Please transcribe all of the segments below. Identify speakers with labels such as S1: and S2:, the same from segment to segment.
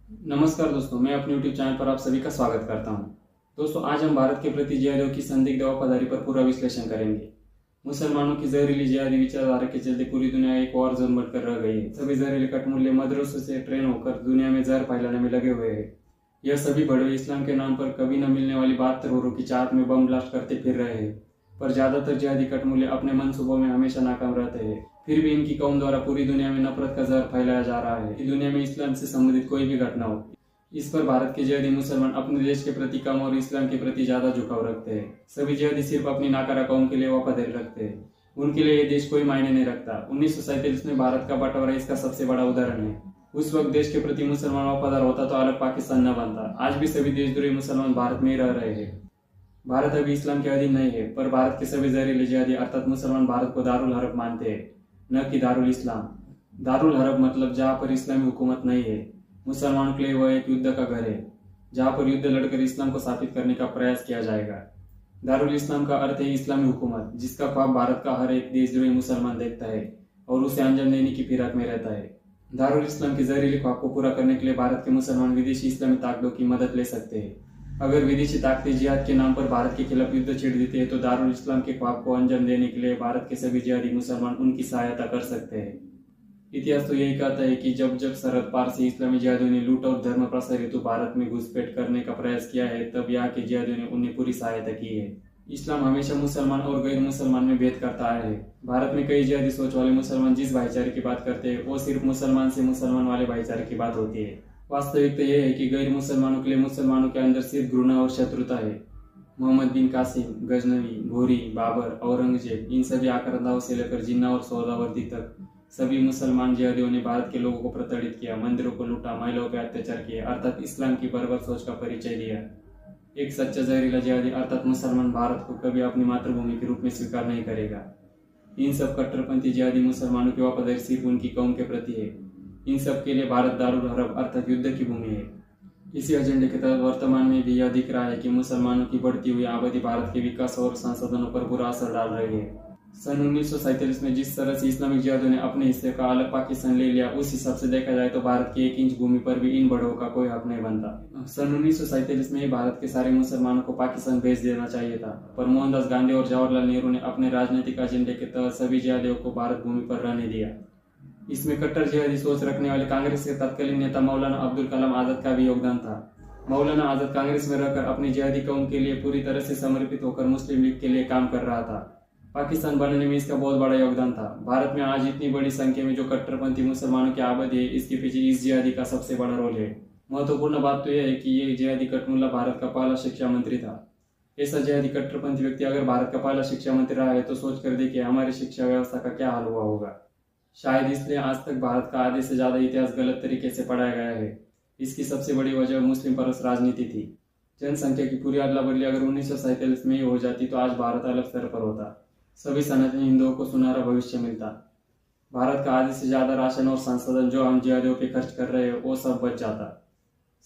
S1: नमस्कार दोस्तों, मैं अपने YouTube चैनल पर आप सभी का स्वागत करता हूं। दोस्तों, आज हम भारत के प्रति जिहादियों की संदिग्ध वफादारी पर पूरा विश्लेषण करेंगे। मुसलमानों की जहरीली जिहादी विचारधारा के चलते पूरी दुनिया एक वॉर जोन बनकर रह गई है। सभी जहरीले कटमूल्य मदरसों से ट्रेन होकर दुनिया में जहर फैलाने में लगे हुए हैं। यह सभी भड़वे इस्लाम के नाम पर कभी न मिलने वाली 72 की चाहत में बम ब्लास्ट करते फिर रहे हैं, पर ज्यादातर जिहादी कटमूल्य अपने मंसूबों में हमेशा नाकाम रहते हैं। फिर भी इनकी कौम द्वारा पूरी दुनिया में नफरत का जहर फैलाया जा रहा है कि दुनिया में इस्लाम से संबंधित कोई भी घटना हो, इस पर भारत के जिहादी मुसलमान अपने देश के प्रति कम और इस्लाम के प्रति ज्यादा झुकाव रखते हैं। सभी जिहादी सिर्फ अपनी नाकारा कौम के लिए वफादारी रखते हैं। उनके लिए ये देश कोई मायने नहीं रखता। 1947 में भारत का बंटवारा इसका सबसे बड़ा उदाहरण है। उस वक्त देश के प्रति मुसलमान वफादार होता तो अलग पाकिस्तान न बनता। आज भी सभी देशद्रोही मुसलमान भारत में ही रह रहे हैं। भारत अभी इस्लाम के अधीन नहीं है, पर भारत के सभी जहरीले जिहादी अर्थात मुसलमान भारत को दारुल हरब मानते हैं, न कि दारुल इस्लाम। दारुल हरब मतलब जहाँ पर इस्लामी हुकूमत नहीं है। मुसलमानों के लिए वह एक युद्ध का घर है, जहाँ पर युद्ध लड़कर इस्लाम को स्थापित करने का प्रयास किया जाएगा। दारुल इस्लाम का अर्थ है इस्लामी हुकूमत, जिसका ख्वाब भारत का हर एक देशद्रोही मुसलमान देखता है और उसे अंजाम देने की फिराक में रहता है। दारुल इस्लाम के जहरीले ख्वाब को पूरा करने के लिए भारत के मुसलमान विदेशी इस्लामी ताकतों की मदद ले सकते हैं। अगर विदेशी ताकतें जिहाद के नाम पर भारत के खिलाफ युद्ध छेड़ देते हैं तो दारुल इस्लाम के ख्वाब को अंजाम देने के लिए भारत के सभी जिहादी मुसलमान उनकी सहायता कर सकते हैं। इतिहास तो यही कहता है कि जब जब सरहद पार से इस्लामी जिहादियों ने लूट और धर्म प्रसार हेतु भारत में घुसपैठ करने का प्रयास किया है, तब यहाँ के जिहादियों ने उन्हें पूरी सहायता की है। इस्लाम हमेशा मुसलमान और गैर मुसलमान में भेद करता आया है। भारत में कई जिहादी सोच वाले मुसलमान जिस भाईचारे की बात करते हैं वो सिर्फ मुसलमान से मुसलमान वाले भाईचारे की बात होती है। वास्तविकता यह है कि गैर मुसलमानों के लिए मुसलमानों के अंदर सिर्फ घृणा और शत्रुता है। मोहम्मद बिन कासिम, गजनवी, घोरी, बाबर, औरंगजेब, इन सभी आक्रांताओं से लेकर जिन्ना और सौदावर्दी तक सभी मुसलमान जिहादियों ने भारत के लोगों को प्रताड़ित किया, मंदिरों को लूटा, महिलाओं पर अत्याचार किए, अर्थात इस्लाम की बर्बर सोच का परिचय दिया। एक सच्चा जहरीला जिहादी अर्थात मुसलमान भारत को कभी अपनी मातृभूमि के रूप में स्वीकार नहीं करेगा। इन सब कट्टरपंथी जिहादी मुसलमानों की वफादारी सिर्फ उनकी कौम के प्रति है। इन सब के लिए भारत दारुल हरब अर्थात युद्ध की भूमि है। इसी एजेंडे के तहत वर्तमान में भी यह दिख रहा है कि मुसलमानों की बढ़ती हुई आबादी भारत के विकास और संसाधनों पर बुरा असर डाल रही है। सन 1947 में जिस तरह से इस्लामिक जिहादियों ने अपने हिस्से का अलग पाकिस्तान ले लिया, उस हिसाब से देखा जाए तो भारत की 1 इंच भूमि पर भी इन बढ़ों का कोई हक नहीं बनता। सन 1947 में ही भारत के सारे मुसलमानों को पाकिस्तान भेज देना चाहिए था, पर मोहनदास गांधी और जवाहरलाल नेहरू ने अपने राजनीतिक एजेंडे के तहत सभी जिहादियों को भारत भूमि पर रहने दिया। इसमें कट्टर जिहादी सोच रखने वाले कांग्रेस के तत्कालीन नेता मौलाना अब्दुल कलाम आजाद का भी योगदान था। मौलाना आजाद कांग्रेस में रहकर अपनी जिहादी कौम के लिए पूरी तरह से समर्पित होकर मुस्लिम लीग के लिए काम कर रहा था। पाकिस्तान बनने में इसका बहुत बड़ा योगदान था। भारत में आज इतनी बड़ी संख्या में जो कट्टरपंथी मुसलमानों की आबादी है, इसके पीछे इस जिहादी का सबसे बड़ा रोल है। महत्वपूर्ण बात तो यह है कि ये जिहादी कटमुल्ला भारत का पहला शिक्षा मंत्री था। ऐसा जिहादी कट्टरपंथी व्यक्ति अगर भारत का पहला शिक्षा मंत्री रहा है तो सोच कर देखिए हमारी शिक्षा व्यवस्था का क्या हाल हुआ होगा। शायद इसलिए आज तक भारत का आधे से ज्यादा इतिहास गलत तरीके से पढ़ाया गया है। इसकी सबसे बड़ी वजह मुस्लिम परस्त राजनीति थी। जनसंख्या की पूरी अदला बदली अगर 1947 में ही हो जाती तो आज भारत अलग स्तर पर होता। सभी सनातनी हिंदुओं को सुनहरा भविष्य मिलता। भारत का आधे से ज्यादा राशन और संसाधन जो हम जिहादियों पे खर्च कर रहे हैं वो सब बच जाता।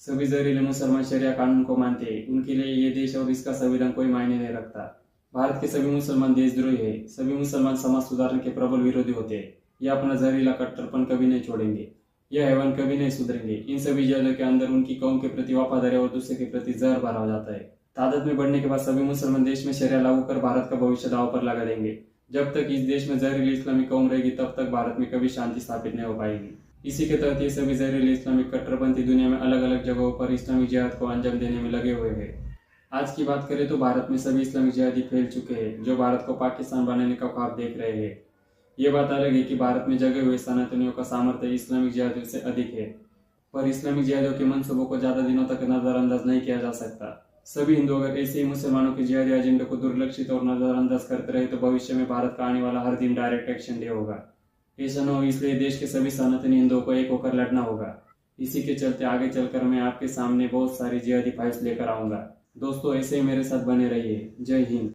S1: सभी जहरीले मुसलमान शरिया कानून को मानते हैं। उनके लिए ये देश और इसका संविधान कोई मायने नहीं रखता। भारत के सभी मुसलमान देशद्रोही है। सभी मुसलमान समाज सुधार के प्रबल विरोधी होते हैं। ये अपना जहरीला कट्टरपन कभी नहीं छोड़ेंगे। यह हैवान कभी नहीं सुधरेंगे। इन सभी जिहादियों के अंदर उनकी कौम के प्रति वफादारी और दूसरे के प्रति जहर भरा हो जाता है। तादाद में बढ़ने के बाद सभी मुसलमान देश में शरिया लागू कर भारत का भविष्य दांव पर लगा देंगे। जब तक इस देश में जहरीली इस्लामिक कौम रहेगी तब तक भारत में कभी शांति स्थापित नहीं हो पाएगी। इसी के तहत ये सभी जहरीले इस्लामिक कट्टरपंथी दुनिया में अलग अलग जगहों पर इस्लामिक जिहाद को अंजाम देने में लगे हुए हैं। आज की बात करें तो भारत में सभी इस्लामिक जिहादी फैल चुके हैं जो भारत को पाकिस्तान बनाने का ख्वाब देख रहे हैं। ये बात अलग है कि भारत में जगे हुए सनातनियों का सामर्थ्य इस्लामिक जिहादियों से अधिक है, पर इस्लामिक जिहादियों के मंसूबों को ज्यादा दिनों तक नजरअंदाज नहीं किया जा सकता। सभी हिंदू अगर ऐसे ही मुसलमानों के जिहादी एजेंडे को दुर्लक्षित और नजरअंदाज करते रहे तो भविष्य में भारत का आने वाला हर दिन डायरेक्ट एक्शन डे होगा। ऐसा न हो इसलिए देश के सभी सनातनी हिंदुओं को एक होकर लड़ना होगा। इसी के चलते आगे चलकर मैं आपके सामने बहुत सारी जिहादी फाइल्स लेकर आऊंगा। दोस्तों, ऐसे ही मेरे साथ बने रहिए। जय हिंद।